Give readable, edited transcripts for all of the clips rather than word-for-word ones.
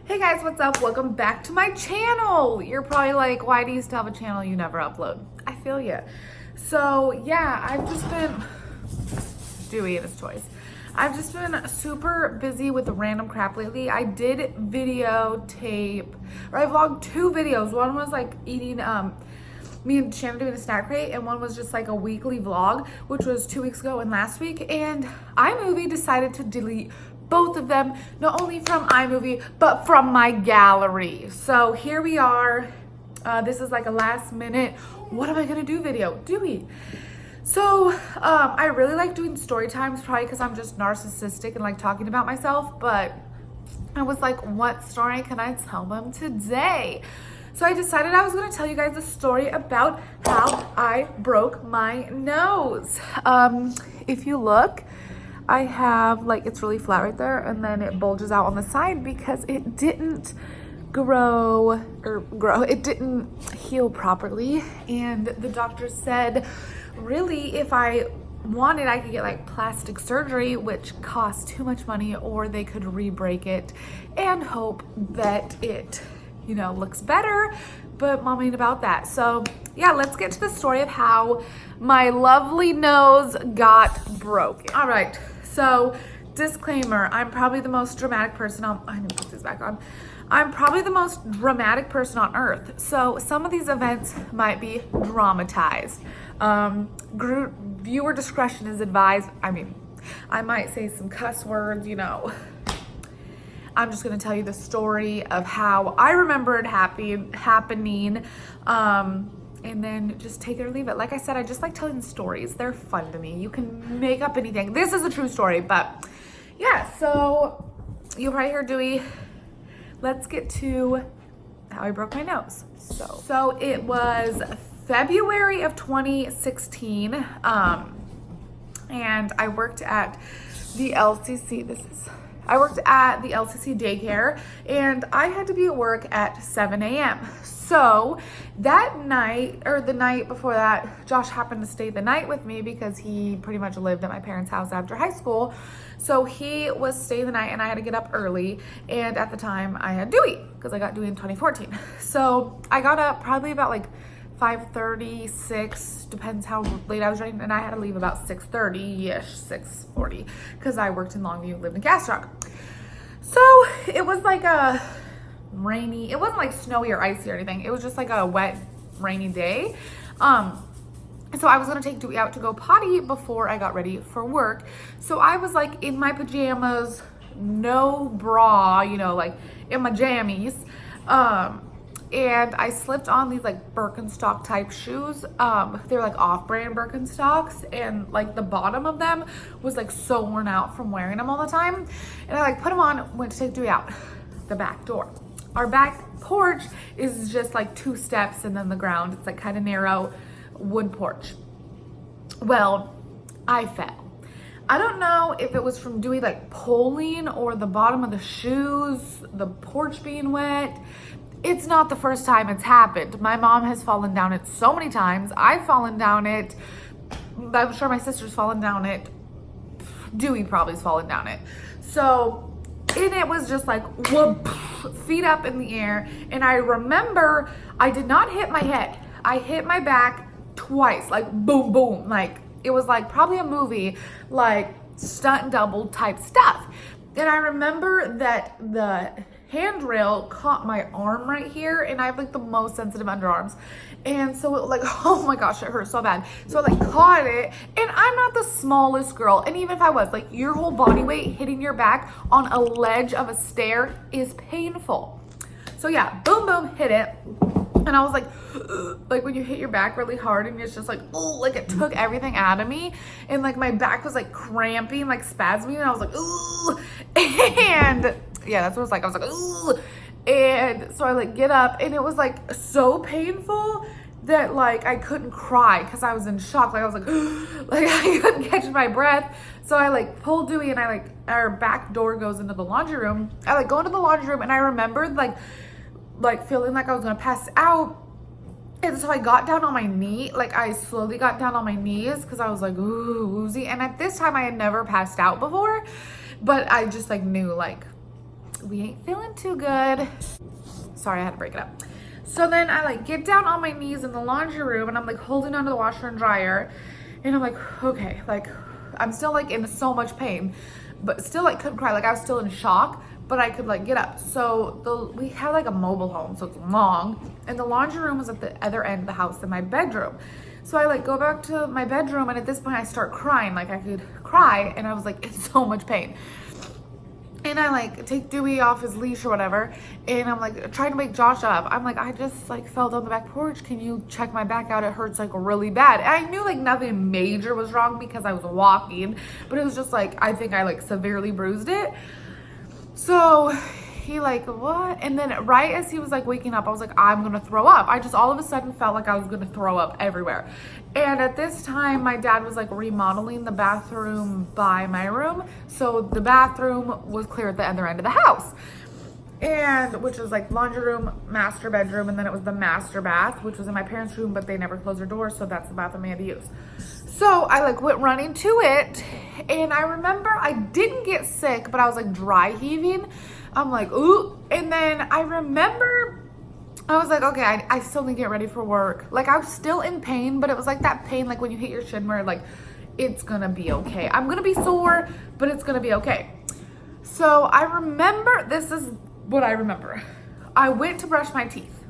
Hey guys, what's up? Welcome back to my channel. You're probably like, why do you still have a channel you never upload? I feel you. So yeah, I've just been Dewey and his toys. I've just been super busy with random crap lately. I did videotape, or I vlogged 2 videos. One was like eating, me and Shannon doing a snack crate, and one was just like a weekly vlog, which was 2 weeks ago and last week. And iMovie decided to delete both of them, not only from iMovie, but from my gallery. So here we are. This is like a last minute, what am I gonna do video? Dewey. So I really like doing story times, probably because I'm just narcissistic and like talking about myself, but I was like, what story can I tell them today? So I decided I was gonna tell you guys a story about how I broke my nose. If you look, I have like, it's really flat right there, and then it bulges out on the side because it didn't it didn't heal properly. And the doctor said, really, if I wanted, I could get like plastic surgery, which costs too much money, or they could re-break it and hope that it, you know, looks better, but mom ain't about that. So yeah, let's get to the story of how my lovely nose got broken. All right, so disclaimer, I'm probably the most dramatic person on, I need to put this back on. I'm probably the most dramatic person on earth. So some of these events might be dramatized. Viewer discretion is advised. I mean, I might say some cuss words, you know. I'm just gonna tell you the story of how I remember it happening, and then just take it or leave it. Like I said, I just like telling stories. They're fun to me. You can make up anything. This is a true story, but yeah, so you'll probably hear Dewey. Let's get to how I broke my nose. So it was February of 2016, and I worked at the LCC. I worked at the LCC daycare, and I had to be at work at 7 a.m. So that night, or the night before that, Josh happened to stay the night with me because he pretty much lived at my parents' house after high school. So he was staying the night, and I had to get up early. And at the time, I had Dewey because I got Dewey in 2014. So I got up probably about like 5:30, 6, depends how late I was running, and I had to leave about 6:30-ish, 6:40, because I worked in Longview, lived in Castle Rock. So it was like a rainy, it wasn't like snowy or icy or anything, it was just like a wet, rainy day. So I was gonna take Dewey out to go potty before I got ready for work. So I was like in my pajamas, no bra, you know, like in my jammies. And I slipped on these like Birkenstock type shoes. They're like off-brand Birkenstocks, and like the bottom of them was like so worn out from wearing them all the time. And I like put them on, went to take Dewey out the back door. Our back porch is just like 2 steps and then the ground. It's like kind of narrow wood porch. Well, I fell. I don't know if it was from Dewey like pulling or the bottom of the shoes, the porch being wet. It's not the first time it's happened. My mom has fallen down it so many times. I've fallen down it. I'm sure my sister's fallen down it. Dewey probably's fallen down it. So, and it was just like, whoop, feet up in the air. And I remember I did not hit my head. I hit my back twice, like boom, boom. Like it was like probably a movie, like stunt double type stuff. And I remember that the handrail caught my arm right here, and I have like the most sensitive underarms, and so it like, oh my gosh, it hurt so bad. So I like caught it, and I'm not the smallest girl, and even if I was, like, your whole body weight hitting your back on a ledge of a stair is painful. So yeah, boom boom, hit it. And I was like when you hit your back really hard and it's just like, oh, like it took everything out of me. And like my back was like cramping, like spasming, and I was like, ooh. And yeah, that's what it was like. I was like, ooh. And so I like get up, and it was like so painful that like I couldn't cry because I was in shock. Like I was like, like I couldn't catch my breath. So I like pulled Dewey, and I like, our back door goes into the laundry room. I like go into the laundry room, and I remembered like feeling like I was gonna pass out. And so I got down on my knee, like I slowly got down on my knees because I was like, ooh, woozy. And at this time I had never passed out before, but I just like knew like we ain't feeling too good. Sorry, I had to break it up. So then I like get down on my knees in the laundry room and I'm like holding onto the washer and dryer. And I'm like, okay, like I'm still like in so much pain, but still like couldn't cry. Like I was still in shock, but I could like get up. So we had like a mobile home, so it's long. And the laundry room was at the other end of the house than my bedroom. So I like go back to my bedroom and at this point I start crying. Like I could cry and I was like in so much pain. And I like take Dewey off his leash or whatever. And I'm like trying to wake Josh up. I'm like, I just like fell down the back porch. Can you check my back out? It hurts like really bad. And I knew like nothing major was wrong because I was walking, but it was just like, I think I like severely bruised it. So he like, what? And then right as he was like waking up, I was like, I'm gonna throw up. I just all of a sudden felt like I was gonna throw up everywhere. And at this time, my dad was like remodeling the bathroom by my room. So the bathroom was clear at the other end of the house. And which was like laundry room, master bedroom, and then it was the master bath, which was in my parents' room, but they never closed their doors, so that's the bathroom I had to use. So I like went running to it, and I remember I didn't get sick, but I was like dry heaving. I'm like, ooh. And then I remember I was like, okay, I still need to get ready for work. Like I was still in pain, but it was like that pain, like when you hit your shin where like, it's gonna be okay. I'm gonna be sore, but it's gonna be okay. So I remember, this is what I remember. I went to brush my teeth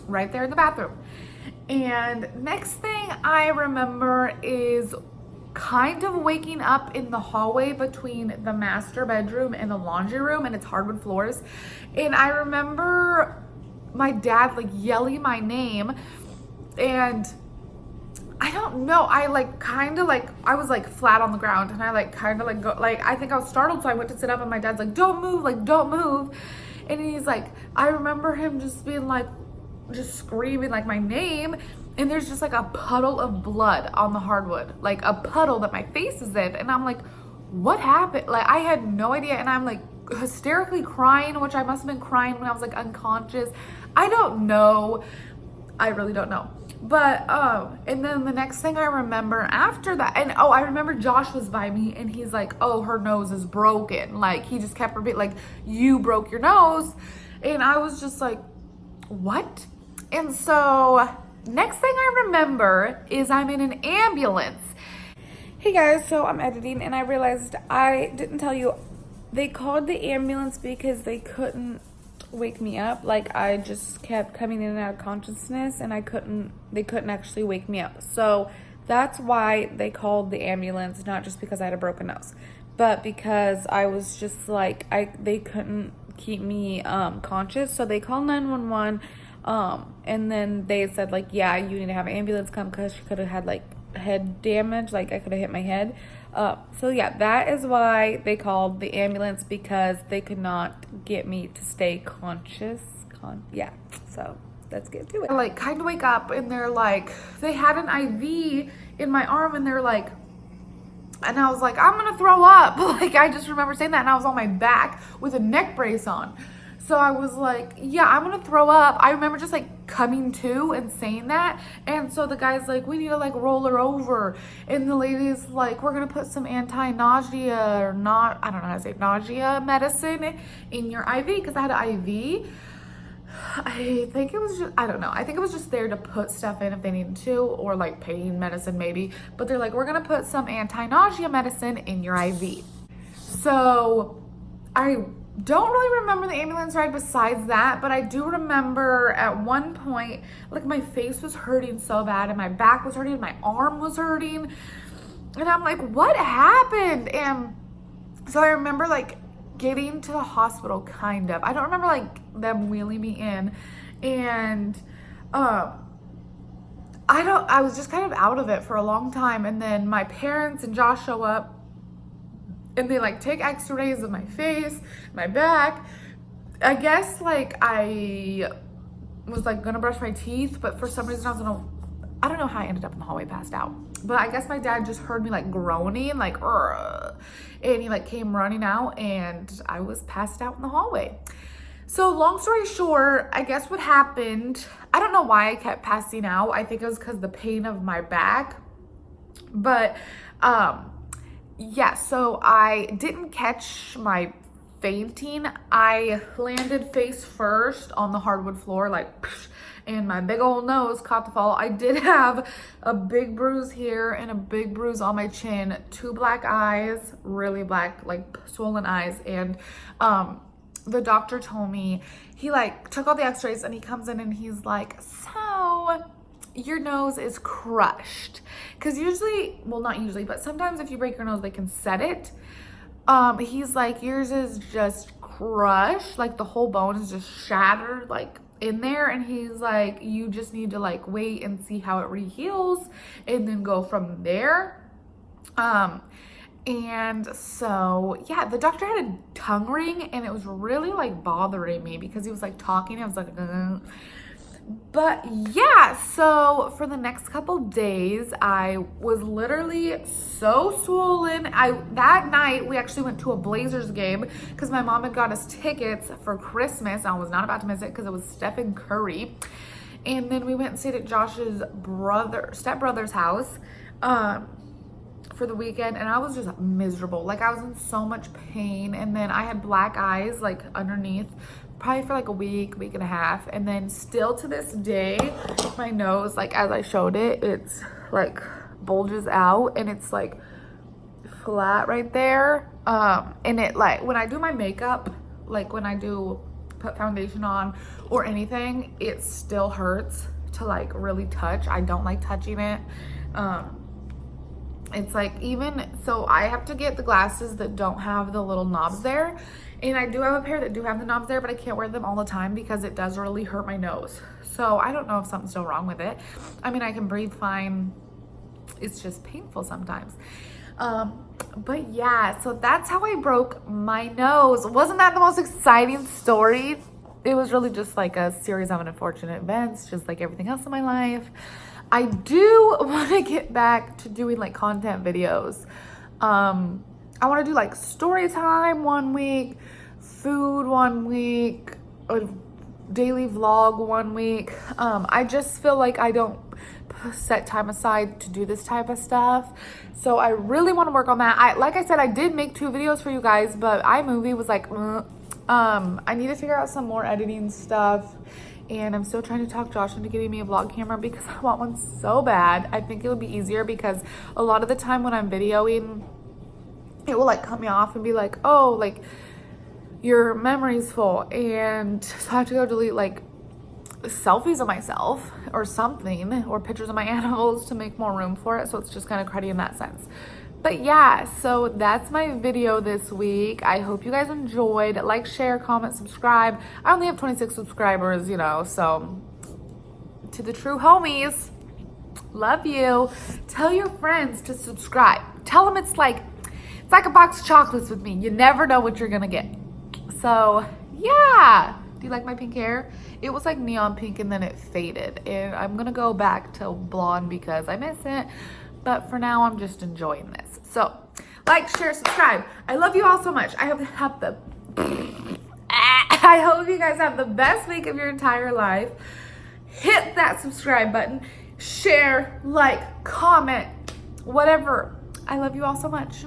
right there in the bathroom. And next thing I remember is kind of waking up in the hallway between the master bedroom and the laundry room, and it's hardwood floors. And I remember my dad like yelling my name, and I don't know, I like kind of like, I was like flat on the ground, and I like kind of like go, like I think I was startled, so I went to sit up, and my dad's like, don't move, like don't move. And he's like, I remember him just being like, just screaming like my name, and there's just like a puddle of blood on the hardwood, like a puddle that my face is in. And I'm like, what happened? Like I had no idea. And I'm like hysterically crying, which I must have been crying when I was like unconscious. I don't know, I really don't know. But and then the next thing I remember after that, and oh, I remember Josh was by me, and he's like, oh, her nose is broken. Like he just kept repeating, like, you broke your nose. And I was just like, what? And so next thing I remember is I'm in an ambulance. Hey guys, so I'm editing and I realized I didn't tell you, they called the ambulance because they couldn't wake me up. Like I just kept coming in and out of consciousness, and they couldn't actually wake me up. So that's why they called the ambulance, not just because I had a broken nose, but because I was just like, they couldn't keep me conscious. So they called 911. And then they said like, yeah, you need to have an ambulance come because she could have had like head damage, like I could have hit my head. So yeah, that is why they called the ambulance, because they could not get me to stay conscious. Yeah, so let's get to it. I like kind of wake up, and they're like, they had an IV in my arm, and they're like, and I was like, I'm gonna throw up. Like I just remember saying that, and I was on my back with a neck brace on. So I was like, yeah, I'm gonna throw up. I remember just like coming to and saying that. And so the guy's like, we need to like roll her over. And the lady's like, we're gonna put some anti-nausea or not, I don't know how to say, nausea medicine in your IV, because I had an IV. I think it was just, I don't know. I think it was just there to put stuff in if they needed to, or like pain medicine maybe. But they're like, we're gonna put some anti-nausea medicine in your IV. So I don't really remember the ambulance ride besides that, but I do remember at one point, like my face was hurting so bad, and my back was hurting, and my arm was hurting, and I'm like, what happened? And so I remember like getting to the hospital, kind of. I don't remember like them wheeling me in, and I was just kind of out of it for a long time. And then my parents and Josh show up, and they like take x-rays of my face, my back. I guess like I was like gonna brush my teeth, but for some reason I don't know how I ended up in the hallway passed out. But I guess my dad just heard me like groaning, like, "Urgh," and he like came running out, and I was passed out in the hallway. So long story short, I guess what happened, I don't know why I kept passing out. I think it was because the pain of my back. But yeah, so I didn't catch my fainting. I landed face first on the hardwood floor, like, and my big old nose caught the fall. I did have a big bruise here and a big bruise on my chin, 2 black eyes, really black, like swollen eyes. And the doctor told me, he like took all the x-rays and he comes in and he's like, so your nose is crushed. Because usually, well, not usually, but sometimes if you break your nose, they can set it. He's like, yours is just crushed, like the whole bone is just shattered, like in there. And he's like, you just need to like wait and see how it re-heals and then go from there. And so yeah, the doctor had a tongue ring and it was really like bothering me because he was like talking. I was like, But yeah, so for the next couple days, I was literally so swollen. That night, we actually went to a Blazers game because my mom had got us tickets for Christmas. I was not about to miss it because it was Stephen Curry. And then we went and stayed at Josh's stepbrother's house for the weekend, and I was just miserable. Like, I was in so much pain, and then I had black eyes, like, underneath, probably for like a week and a half. And then still to this day, my nose, like as I showed it, it's like bulges out and it's like flat right there. And it like, when I do my makeup, like when I do put foundation on or anything, it still hurts to like really touch. I don't like touching it. It's like, even so, I have to get the glasses that don't have the little knobs there. And I do have a pair that do have the knobs there, but I can't wear them all the time because it does really hurt my nose. So I don't know if something's still wrong with it. I mean, I can breathe fine. It's just painful sometimes. But yeah, so that's how I broke my nose. Wasn't that the most exciting story? It was really just like a series of unfortunate events, just like everything else in my life. I do want to get back to doing like content videos. I want to do like story time one week, food one week, a daily vlog one week. I just feel like I don't set time aside to do this type of stuff. So I really want to work on that. Like I said, I did make 2 videos for you guys, but iMovie was like, I need to figure out some more editing stuff. And I'm still trying to talk Josh into getting me a vlog camera because I want one so bad. I think it would be easier because a lot of the time when I'm videoing, it will like cut me off and be like, oh, like your memory's full, and so I have to go delete like selfies of myself or something, or pictures of my animals to make more room for it. So it's just kind of cruddy in that sense. But yeah, so that's my video this week. I hope you guys enjoyed. Like, share, comment, subscribe. I only have 26 subscribers, you know, so to the true homies, love you. Tell your friends to subscribe. Tell them it's like a box of chocolates with me. You never know what you're gonna get. So yeah, do you like my pink hair? It was like neon pink and then it faded, and I'm gonna go back to blonde because I miss it. But for now, I'm just enjoying this. So like, share, subscribe. I love you all so much. I hope you guys have the best week of your entire life. Hit that subscribe button, share, like, comment, whatever. I love you all so much.